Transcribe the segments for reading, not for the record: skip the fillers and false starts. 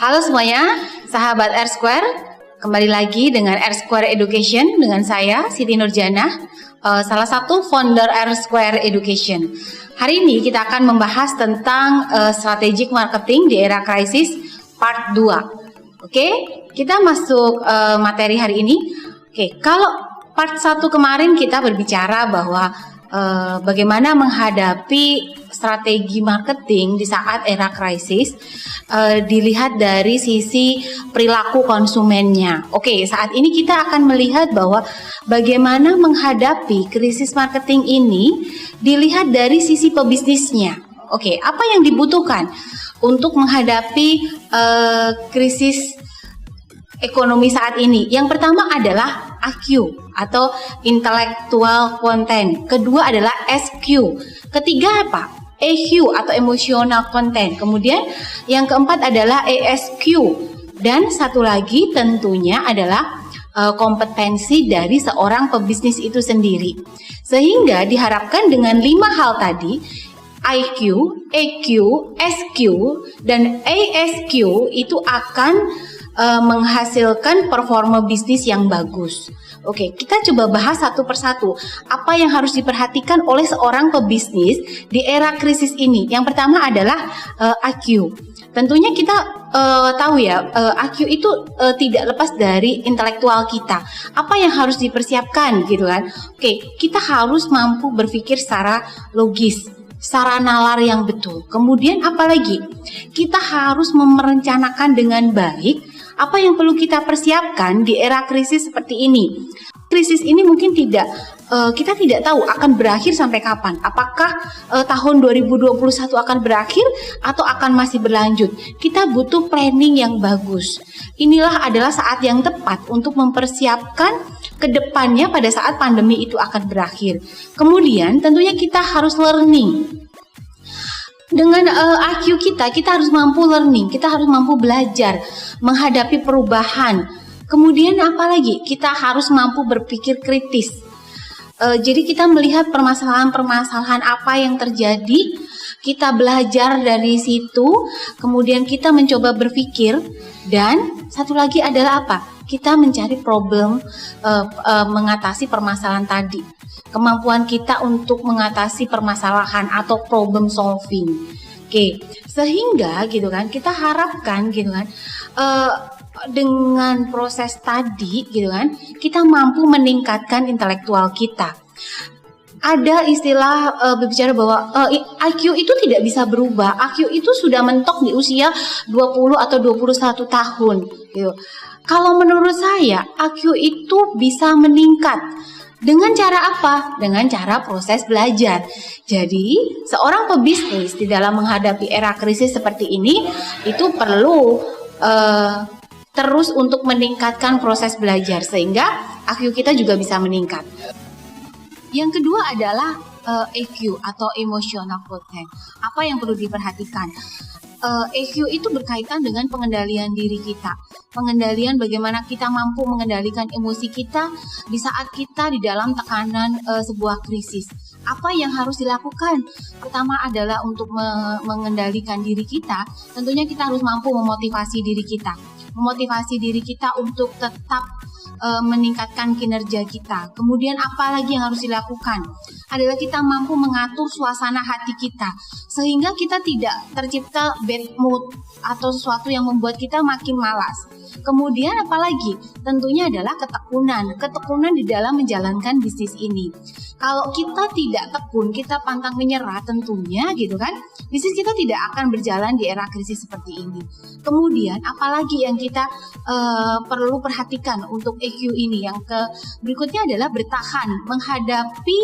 Halo semuanya, sahabat R Square. Kembali lagi dengan R Square Education dengan saya Siti Nurjana, salah satu founder R Square Education. Hari ini kita akan membahas tentang strategic marketing di era krisis part 2. Oke, kita masuk materi hari ini. Oke, kalau part 1 kemarin kita berbicara bahwa bagaimana menghadapi strategi marketing di saat era krisis, dilihat dari sisi perilaku konsumennya. Oke, saat ini kita akan melihat bahwa bagaimana menghadapi krisis marketing ini dilihat dari sisi pebisnisnya. Oke, apa yang dibutuhkan untuk menghadapi krisis ekonomi saat ini? Yang pertama adalah AQ atau intellectual content. Kedua adalah SQ. Ketiga apa? EQ atau emotional content. Kemudian yang keempat adalah ESQ. Dan satu lagi tentunya adalah kompetensi dari seorang pebisnis itu sendiri. Sehingga diharapkan dengan 5 hal tadi, IQ, EQ, SQ, dan ASQ itu akan menghasilkan performa bisnis yang bagus. Oke, kita coba bahas satu persatu. Apa yang harus diperhatikan oleh seorang pebisnis di era krisis ini? Yang pertama adalah IQ. Tentunya kita tahu ya, IQ itu tidak lepas dari intelektual kita. Apa yang harus dipersiapkan gitu kan? Oke, kita harus mampu berpikir secara logis, secara nalar yang betul. Kemudian apalagi? Kita harus merencanakan dengan baik apa yang perlu kita persiapkan di era krisis seperti ini. Krisis ini mungkin kita tidak tahu akan berakhir sampai kapan. Apakah tahun 2021 akan berakhir atau akan masih berlanjut? Kita butuh planning yang bagus. Inilah adalah saat yang tepat untuk mempersiapkan ke depannya pada saat pandemi itu akan berakhir. Kemudian tentunya kita harus learning. Dengan IQ kita harus mampu learning, kita harus mampu belajar, menghadapi perubahan. Kemudian apalagi? Kita harus mampu berpikir kritis. Jadi kita melihat permasalahan-permasalahan apa yang terjadi, kita belajar dari situ, kemudian kita mencoba berpikir, dan satu lagi adalah apa? Kita mencari problem, mengatasi permasalahan tadi. Kemampuan kita untuk mengatasi permasalahan atau problem solving. Oke, sehingga gitu kan kita harapkan gitu kan dengan proses tadi gitu kan kita mampu meningkatkan intelektual kita. Ada istilah berbicara bahwa IQ itu tidak bisa berubah. IQ itu sudah mentok di usia 20 atau 21 tahun gitu. Kalau menurut saya IQ itu bisa meningkat. Dengan cara apa? Dengan cara proses belajar. Jadi, seorang pebisnis di dalam menghadapi era krisis seperti ini itu perlu terus untuk meningkatkan proses belajar sehingga IQ kita juga bisa meningkat. Yang kedua adalah EQ atau emotional content. Apa yang perlu diperhatikan? EQ itu berkaitan dengan pengendalian diri kita. Pengendalian bagaimana kita mampu mengendalikan emosi kita di saat kita di dalam tekanan sebuah krisis. Apa yang harus dilakukan? Pertama adalah untuk mengendalikan diri kita. Tentunya kita harus mampu memotivasi diri kita. Memotivasi diri kita untuk tetap meningkatkan kinerja kita. Kemudian apa lagi yang harus dilakukan? Adalah kita mampu mengatur suasana hati kita sehingga kita tidak tercipta bad mood atau sesuatu yang membuat kita makin malas. Kemudian apalagi? Tentunya adalah ketekunan di dalam menjalankan bisnis ini. Kalau kita tidak tekun, kita pantang menyerah tentunya gitu kan, bisnis kita tidak akan berjalan di era krisis seperti ini. Kemudian apalagi yang kita perlu perhatikan untuk EQ ini? Yang berikutnya adalah bertahan menghadapi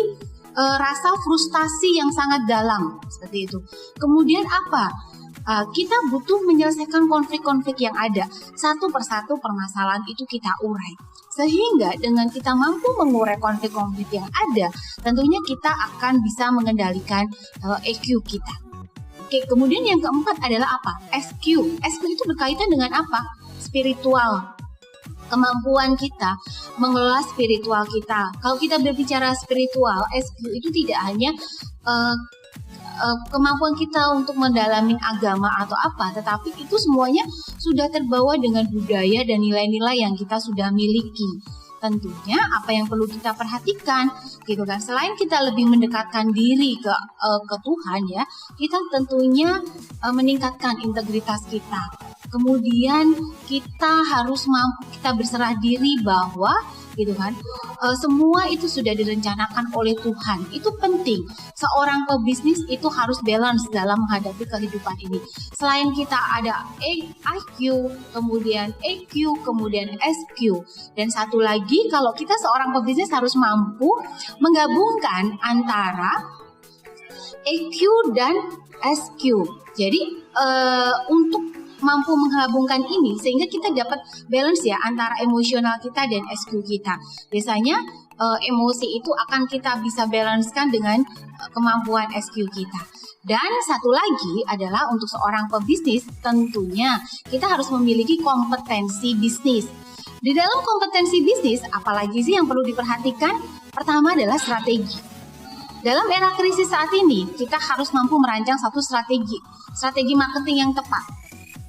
rasa frustasi yang sangat dalam seperti itu. Kemudian apa? Kita butuh menyelesaikan konflik-konflik yang ada. Satu persatu permasalahan itu kita urai. Sehingga dengan kita mampu mengurai konflik-konflik yang ada, tentunya kita akan bisa mengendalikan EQ kita. Oke, kemudian yang keempat adalah apa? SQ. SQ itu berkaitan dengan apa? Spiritual. Kemampuan kita mengelola spiritual kita. Kalau kita berbicara spiritual, SQ itu tidak hanya kemampuan kita untuk mendalami agama atau apa, tetapi itu semuanya sudah terbawa dengan budaya dan nilai-nilai yang kita sudah miliki. Tentunya apa yang perlu kita perhatikan gitu kan, selain kita lebih mendekatkan diri ke Tuhan ya, kita tentunya meningkatkan integritas kita. Kemudian kita harus mampu, kita berserah diri bahwa gitu kan, semua itu sudah direncanakan oleh Tuhan. Itu penting. Seorang pebisnis itu harus balance dalam menghadapi kehidupan ini. Selain kita ada IQ, kemudian EQ, kemudian SQ, dan satu lagi, kalau kita seorang pebisnis harus mampu menggabungkan antara EQ dan SQ. Jadi untuk mampu menggabungkan ini sehingga kita dapat balance ya antara emosional kita dan SQ kita. Biasanya emosi itu akan kita bisa balancekan dengan kemampuan SQ kita. Dan satu lagi adalah untuk seorang pebisnis tentunya kita harus memiliki kompetensi bisnis. Di dalam kompetensi bisnis apalagi sih yang perlu diperhatikan? Pertama adalah strategi. Dalam era krisis saat ini kita harus mampu merancang satu strategi marketing yang tepat.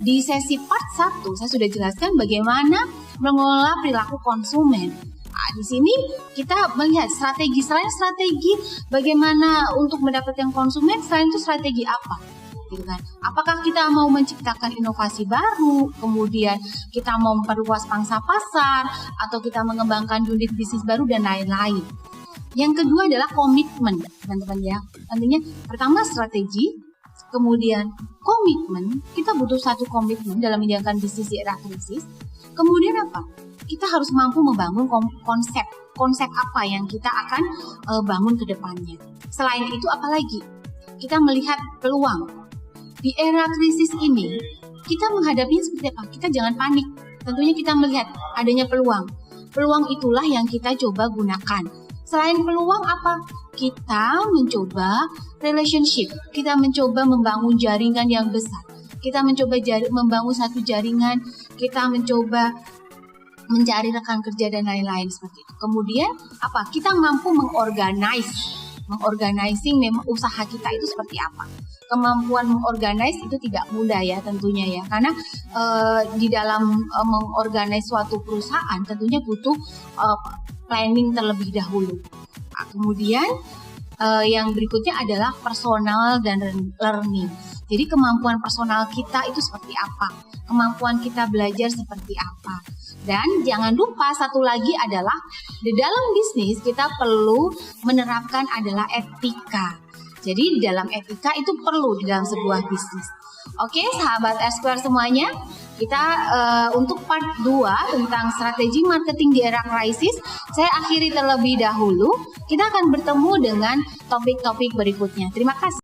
Di sesi part 1 saya sudah jelaskan bagaimana mengelola perilaku konsumen. Nah, di sini kita melihat strategi, selain strategi bagaimana untuk mendapatkan konsumen, selain itu strategi apa? Gitu kan? Apakah kita mau menciptakan inovasi baru, kemudian kita mau memperluas pangsa pasar, atau kita mengembangkan unit bisnis baru dan lain-lain. Yang kedua adalah komitmen, teman-teman ya. Tentunya pertama strategi, kemudian komitmen, kita butuh satu komitmen dalam menjalankan bisnis di era krisis. Kemudian apa? Kita harus mampu membangun konsep apa yang kita akan bangun ke depannya. Selain itu apalagi? Kita melihat peluang. Di era krisis ini, kita menghadapinya seperti apa? Kita jangan panik. Tentunya kita melihat adanya peluang. Peluang itulah yang kita coba gunakan. Selain peluang apa? Kita mencoba relationship, kita mencoba membangun jaringan yang besar, kita mencoba membangun satu jaringan, kita mencoba mencari rekan kerja dan lain-lain seperti itu. Kemudian apa? Kita mampu mengorganising memang usaha kita itu seperti apa. Kemampuan mengorganize itu tidak mudah ya tentunya ya, karena di dalam mengorganize suatu perusahaan tentunya butuh planning terlebih dahulu. Nah, kemudian yang berikutnya adalah personal dan learning. Jadi kemampuan personal kita itu seperti apa? Kemampuan kita belajar seperti apa? Dan jangan lupa satu lagi adalah di dalam bisnis kita perlu menerapkan adalah etika. Jadi di dalam etika itu perlu di dalam sebuah bisnis. Oke, sahabat R-Square semuanya, kita untuk part 2 tentang strategi marketing di era krisis, saya akhiri terlebih dahulu. Kita akan bertemu dengan topik-topik berikutnya. Terima kasih.